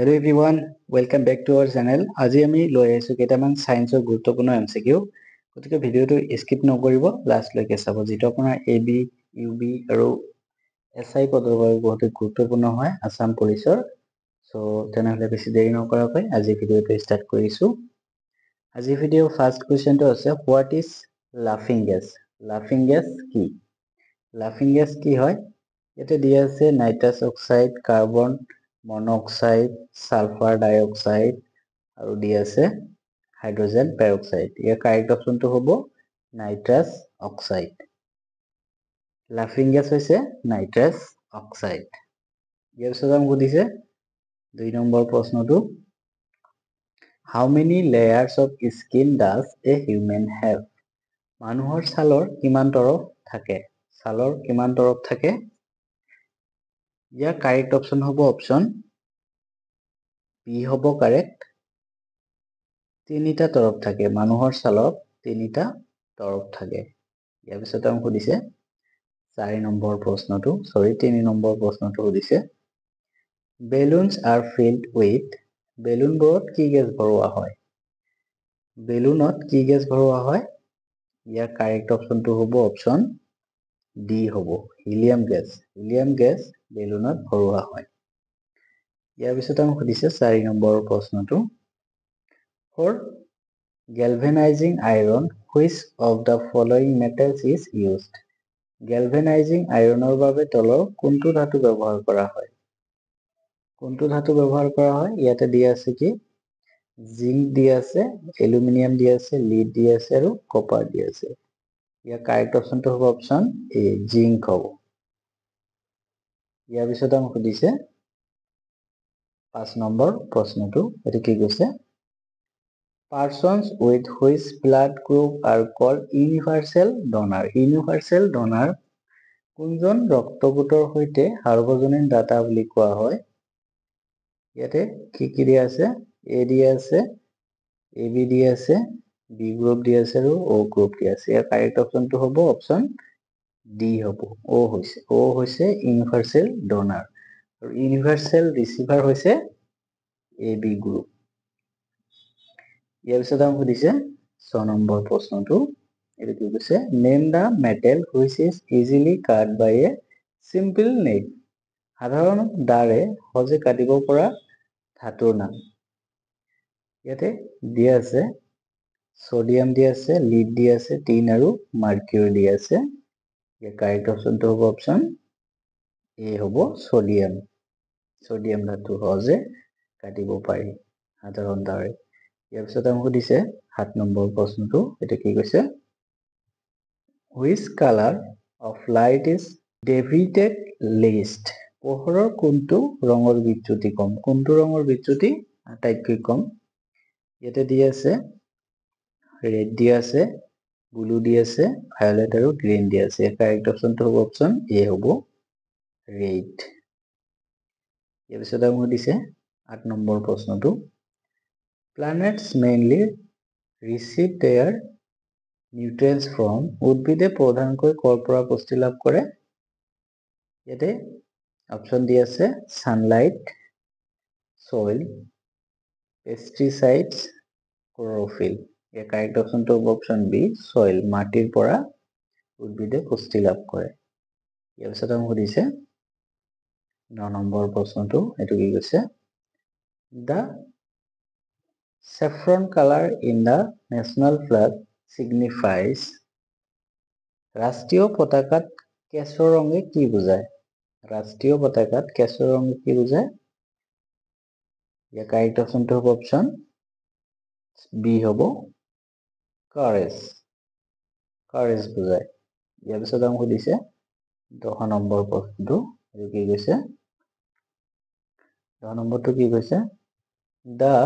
Hello everyone, welcome back to our channel. আজি আমি লৈ আহিছো কেইটামান সায়েন্সৰ গুৰুত্বপূৰ্ণ এমসিকিউ। গতিকে ভিডিওটো স্কিপ নকৰিব, লাষ্ট লৈকে চাব। যেটো আপোনাৰ এবি, ইউবি আৰু এসআই পদৰ বাবে বহুত গুৰুত্বপূৰ্ণ হয় আসাম পুলিচৰ। সো তেনেহলে বেছি দেৰি নকৰাকৈ আজি ভিডিওটো ষ্টাৰ্ট কৰিছো। আজি ভিডিও ফাৰ্স্ট কোৱেশ্চনটো আছে হোৱাট ইজ লাফিং গ্যাস? লাফিং গ্যাস কি? লাফিং গ্যাস কি হয়? এতে দিয়া আছে nitrous oxide, carbon monoxide, sulphur dioxide আৰু দি আছে হাইড্ৰোজেন পেৰক্সাইড। ইয়াৰ কাৰেক্ট অপশনটো হ'ব নাইট্ৰাছ অক্সাইড। লাফিং গ্যাস হৈছে নাইট্ৰাছ অক্সাইড। ইয়াৰ পিছত আমাক সুধিছে 2 নম্বৰ প্ৰশ্নটো how many layers of skin does a human have? মানুহৰ ছালৰ কিমান তৰফ থাকে? ছালৰ কিমান তৰফ থাকে? ইয়াৰ কাৰেক্ট অপশন হ'ব অপশন বি হ'ব কাৰেক্ট। 3টা তৰফ থাকে। মানুহৰ ছালত 3টা তৰফ থাকে। ইয়াৰ পিছত আমাক সুধিছে 3 নম্বৰ প্ৰশ্নটো সুধিছে বেলুনস are filled with বেলুনবোৰত কি গেছ ভৰোৱা হয়? বেলুনত কি গেছ ভৰোৱা হয়? ইয়াৰ কাৰেক্ট অপশনটো হ'ব অপশন ডি হ'ব হিলিয়াম গেছ। হিলিয়াম গেছ বেলুনত ভৰোৱা হয়। ইয়াৰ পিছত আমাক সুধিছে 4 নম্বৰ প্ৰশ্নটো for galvanizing iron which of the following metals is used? galvanizing ironৰ বাবে তলৰ কোনটো ধাতু ব্যৱহাৰ কৰা হয়? কোনটো ধাতু ব্যৱহাৰ কৰা হয়? ইয়াতে দিয়া আছে কি জিংক দিয়া আছে, এলুমিনিয়াম দিয়া আছে, লিড দিয়া আছে আৰু কপাৰ দিয়া আছে। ইয়াৰ কাৰেক্ট অপশনটো হ'ব অপশন এ জিংক হ'ব। ইয়াৰ পিছত আমাক সুধিছে 5 নম্বৰ প্ৰশ্নটো এটো কি কৈছে Persons with which blood group are called universal donor. Universal donor কোনজন ৰক্তগোটৰ সৈতে সাৰ্বজনীন দাতা বুলি কোৱা হয়? ইয়াতে কি দিয়া আছে? এ দিয়া আছে, এবি দিয়া আছে, বি গ্ৰুপ দিয়া আছে আৰু ও গ্ৰুপ দিয়া আছে। ইয়াৰ কাৰেক্ট অপশনটো হ'ব অপশন ডি হ'ব। ও হৈছে ইউনিভাৰ্সেল ডোনাৰ আৰু ইউনিভাৰ্সেল ৰিসিভাৰ হৈছে এবি গ্ৰুপ। ইয়াৰ পিছত আমাক সুধিছে 6 নম্বৰ প্ৰশ্নটো এটো কি কৈছে name the metal which is easily cut by a simple knife. সাধাৰণ দাৰে সহজে কাটিব পৰা ধাতুৰ নাম। ইয়াতে দিয়া আছে সোডিয়াম দিয়া আছে, লিড দিয়া আছে, টিন আৰু মাৰ্কিউৰি দিয়া আছে। ইয়াৰ কাৰেক্ট অপশনটো হ'ব অপশন এ হ'ব সোডিয়াম। সোডিয়াম ধাতু সহজে কাটিব পাৰি সাধাৰণ দাৰে। ইয়াৰ পিছত আমাক সুধিছে 7 নম্বৰ প্ৰশ্নটো এটো কি কৈছে which color of light is deviated least? পোহৰৰ কোনটো ৰঙৰ বিচ্যুতি কম? কোনটো ৰঙৰ বিচ্যুতি আটাইতকৈ কম? ইয়াতে দিয়া আছে ৰেড দিয়া আছে, ব্লু দিয়া আছে, ভায়োলেট আৰু গ্ৰীন দিয়া আছে। কাৰেক্ট অপশনটো হ'ব অপশন এ হ'ব ৰেড। ইয়াৰ পিছত আমাক সুধিছে 8 নম্বৰ প্ৰশ্নটো Planets mainly receive their nutrients from উদ্ভিদে প্ৰধানকৈ কৰ পৰা পুষ্টি লাভ কৰে? ইয়াতে অপশন দি আছে সানলাইট, soil, pesticides, chlorophyll. ইয়াৰ কাৰেক্ট অপশনটো হ'ব অপশন বি soil, মাটিৰ পৰা উদ্ভিদে পুষ্টি লাভ কৰে। ইয়াৰ পিছত আমাক সুধিছে 9 নম্বৰ প্ৰশ্নটো এটো কি কৈছে The saffron color in the national flag signifies ৰাষ্ট্ৰীয় পতাকাত কেশৰ ৰঙে কি বুজায়? ৰাষ্ট্ৰীয় পতাকাত কেশৰ ৰঙে কি বুজায়? ইয়াৰ কাৰেক্ট অপশনটো হ'ব অপশন বি হ'ব কাৰেজ। কাৰেজ বুজায়। ইয়াৰ পিছত আমাক সুধিছে 10 নম্বৰ প্ৰশ্নটো এটো কি কৈছে 10 নম্বৰটো কি কৈছে The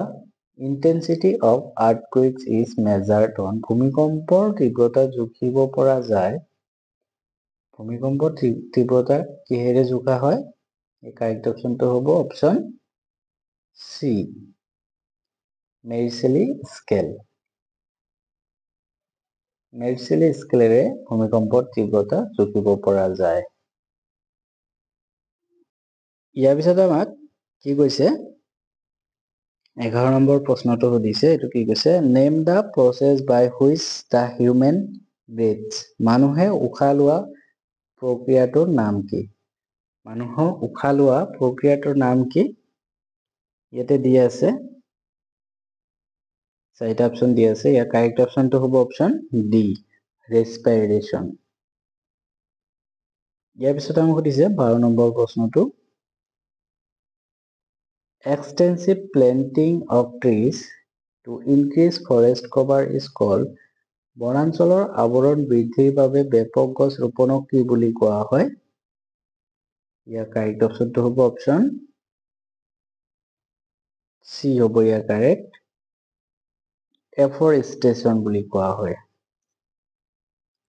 intensity of earthquakes is measured on ভূমিকম্পৰ তীব্ৰতা জুখিব পৰা যায়। ভূমিকম্পৰ তীব্ৰতা কিহেৰে জোখা হয়? এই কাৰেক্ট অপশনটো হ'ব অপশন সি মেৰিচেলি স্কেল। মেৰিচেলি স্কেলেৰে ভূমিকম্পৰ তীব্ৰতা জুখিব পৰা যায়। ইয়াৰ পিছত আমাক কি কৈছে 11 নম্বৰ প্ৰশ্নটো সুধিছে, এইটো কি কৈছে, name the process by which the human breathes. মানুহে উশাহ লোৱা প্ৰক্ৰিয়াটোৰ নাম কি? মানুহৰ উশাহ লোৱা প্ৰক্ৰিয়াটোৰ নাম কি? ইয়াতে দিয়া আছে 4টা অপশ্যন দিয়া আছে। ইয়াৰ কাৰেক্ট অপশ্যনটো হ'ব অপশ্যন ডি, ৰেস্পিৰেশ্যন। ইয়াৰ পিছত আমাক সুধিছে 12 নম্বৰ প্ৰশ্নটো, extensive planting of trees to increase forest cover is called। বনাঞ্চলৰ আৱৰণ বৃদ্ধিৰ বাবে ব্যাপক গছ ৰোপণক কি বুলি কোৱা হয়? ইয়াৰ কাৰেক্ট অপশ্যনটো হ'ব অপশ্যন চি হ'ব ইয়াৰ কাৰেক্ট, এফৰেষ্টেশ্যন বুলি কোৱা হয়।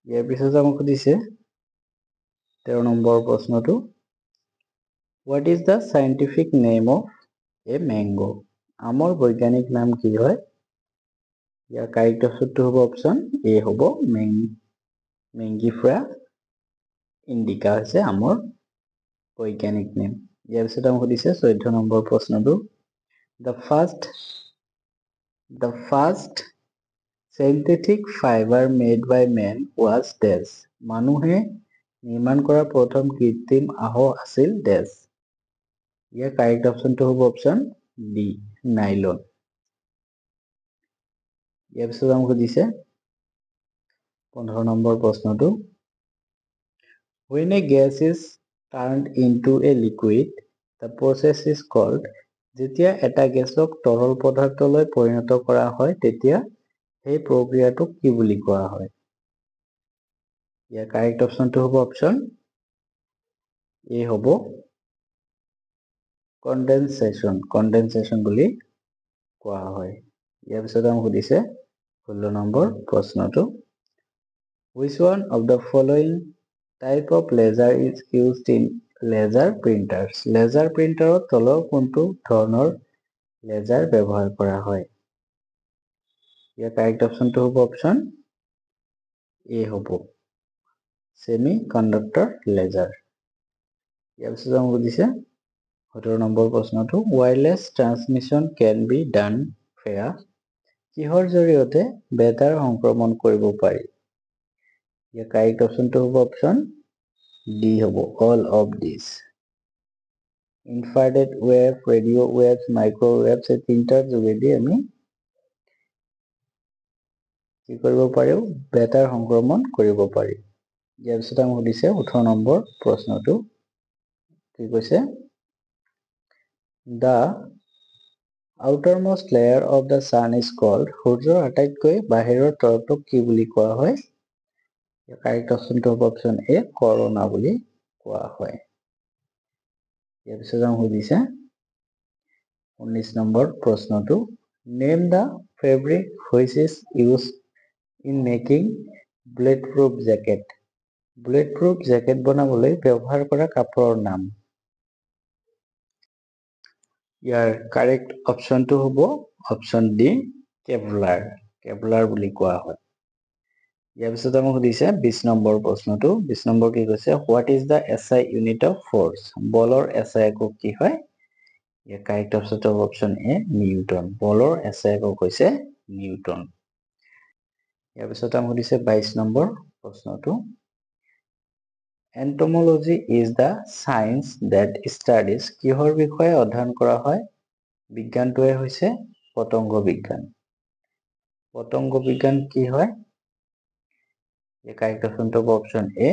ইয়াৰ পিছত আমাক সুধিছে 13 নম্বৰ প্ৰশ্নটো, what is the scientific name of A mango. আমৰ বৈজ্ঞানিক নাম কি হয়? ইয়াৰ কাৰেক্ট অপশ্যনটো হ'ব অপশ্যন এ হ'ব, মেংগিফ্ৰা ইণ্ডিকা হৈছে আমৰ বৈজ্ঞানিক নেম। ইয়াৰ পিছত আমাক সুধিছে 14 নম্বৰ প্ৰশ্নটো, the first synthetic fiber made by man was dash। মানুহে নিৰ্মাণ কৰা প্ৰথম কৃত্ৰিম আহ আছিল dash। ইয়াৰ কাৰেক্ট অপশ্যনটো হ'ব অপশ্যন ডি, নাইলন। ইয়াৰ পিছত আমাক সুধিছে 15 নম্বৰ প্ৰশ্নটো, when a gas is turned into a liquid the process is called। যেতিয়া এটা গেছক তৰল পদাৰ্থলৈ পৰিণত কৰা হয় তেতিয়া সেই প্ৰক্ৰিয়াটোক কি বুলি কোৱা হয়? ইয়াৰ কাৰেক্ট অপশ্যনটো হ'ব অপশ্যন এ হ'ব, কনডেনসেশ্যন বুলি কোৱা হয়। ইয়াৰ পিছত আমাক সুধিছে 16 নম্বৰ প্ৰশ্নটো, which one of the following type of laser is used in laser printers। Laser প্ৰিণ্টাৰত তলৰ কোনটো ধৰণৰ লেজাৰ ব্যৱহাৰ কৰা হয়? ইয়াৰ কাৰেক্ট অপশ্যনটো হ'ব অপশ্যন এ হ'ব, সেমি কণ্ডাক্টৰ লেজাৰ। ইয়াৰ পিছত আমাক সুধিছে 17 নম্বৰ প্ৰশ্নটো, wireless transmission can be done via. কিহৰ জৰিয়তে বেতাৰ সংক্ৰমণ কৰিব পাৰি? ইয়াৰ কাৰেক্ট অপশ্যনটো হ'ব অপশ্যন ডি হ'ব, all of these. Infrared wave, radio' waves, microwaves, এই তিনিটাৰ যোগেদি আমি কি কৰিব পাৰোঁ? বেতাৰ সংক্ৰমণ কৰিব পাৰি। ইয়াৰ পিছত আমাক সুধিছে 18 নম্বৰ প্ৰশ্নটো, কি কৈছে, the outermost layer of the sun is called. সূৰ্যৰ আটাইতকৈ বাহিৰৰ তৰফটোক কি বুলি কোৱা হয়? কাৰেক্ট অপশ্যনটো হ'ব অপশ্যন এ, কৰ'না বুলি কোৱা হয়। ইয়াৰ পিছত আমাক সুধিছে 19 নম্বৰ প্ৰশ্নটো, name the fabric which is used in making bullet proof jacket. Bullet proof jacket বনাবলৈ ব্যৱহাৰ কৰা কাপোৰৰ নাম। ইয়াৰ কাৰেক্ট অপশ্যনটো হ'ব অপশ্যন ডি, কেভলাৰ বুলি কোৱা হয়। ইয়াৰ পিছত আমাক সুধিছে 20 নম্বৰ প্ৰশ্নটো, 20 নম্বৰ কি কৈছে, what is the SI unit of force. বলৰ এছআই একক কি হয়? ইয়াৰ কাৰেক্ট অপশ্যনটো হ'ব অপশ্যন এ, নিউটন। বলৰ এছআই একক হৈছে নিউটন। ইয়াৰ পিছত আমাক সুধিছে 22 নম্বৰ প্ৰশ্নটো, entomology is the science that studies. কিহৰ বিষয়ে অধ্যয়ন কৰা হয়? বিজ্ঞানটোৱে হৈছে পতংগ বিজ্ঞান। পতংগ বিজ্ঞান কি হয়? ইয়াৰ কাৰেক্ট অপশ্যনটো হ'ব অপশ্যন এ,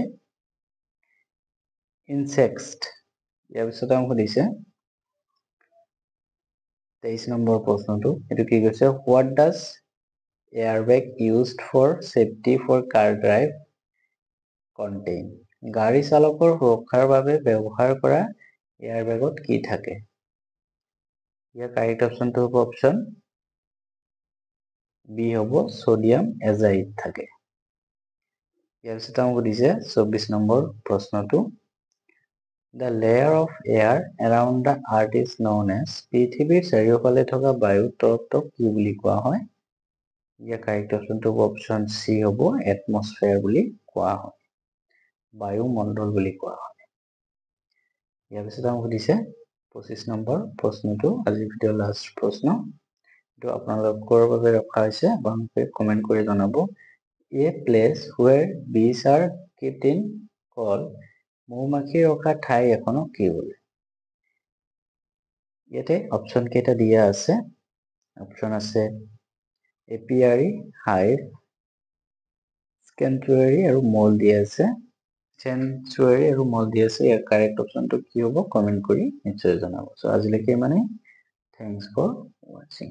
ইনচেক্টছ। ইয়াৰ পিছত আমাক সুধিছে 23 নম্বৰ প্ৰশ্নটো, এইটো কি কৈছে, what does airbag used for safety for car drive contain. গাড়ী চালকৰ সুৰক্ষাৰ বাবে ব্যৱহাৰ কৰা এয়াৰবেগত কি থাকে? ইয়াৰ কাৰেক্ট অপশ্যনটো হ'ব অপশ্যন বি হ'ব, ছডিয়াম এজাইড থাকে। ইয়াৰ পিছত আমাক সুধিছে 24 নম্বৰ প্ৰশ্নটো, the layer of air around the earth is known as. পৃথিৱীৰ চাৰিওফালে থকা বায়ুৰ তৰফটোক কি বুলি কোৱা হয়? ইয়াৰ কাৰেক্ট অপশ্যনটো হ'ব অপশ্যন চি হ'ব, এটমস্ফেয়াৰ বুলি কোৱা হয়, বায়ুমণ্ডল বুলি কোৱা হয়। ইয়াৰ পিছত আমাক সুধিছে 25 নম্বৰ প্ৰশ্নটো, আজিৰ ভিডিঅ'ৰ লাষ্ট প্ৰশ্ন, এইটো আপোনালোকৰ বাবে ৰখা হৈছে, আপোনালোকে কমেণ্ট কৰি জনাব। এ place where bees are kept in কল, মৌমাখি ৰখা ঠাই এখনক কি বোলে? ইয়াতে অপশ্যন কেইটা দিয়া আছে। অপশ্যন আছে এপিয়াৰী, হাইভ, স্কেনচুৱাৰী আৰু মল দিয়া আছে। চেনচুৱাৰী আৰু মল দিয়া আছে। ইয়াৰ কাৰেক্ট অপশ্যনটো কি হ'ব কমেণ্ট কৰি নিশ্চয় জনাব। চ' আজিলৈকে মানে থেংকছ ফৰ ৱাচিং।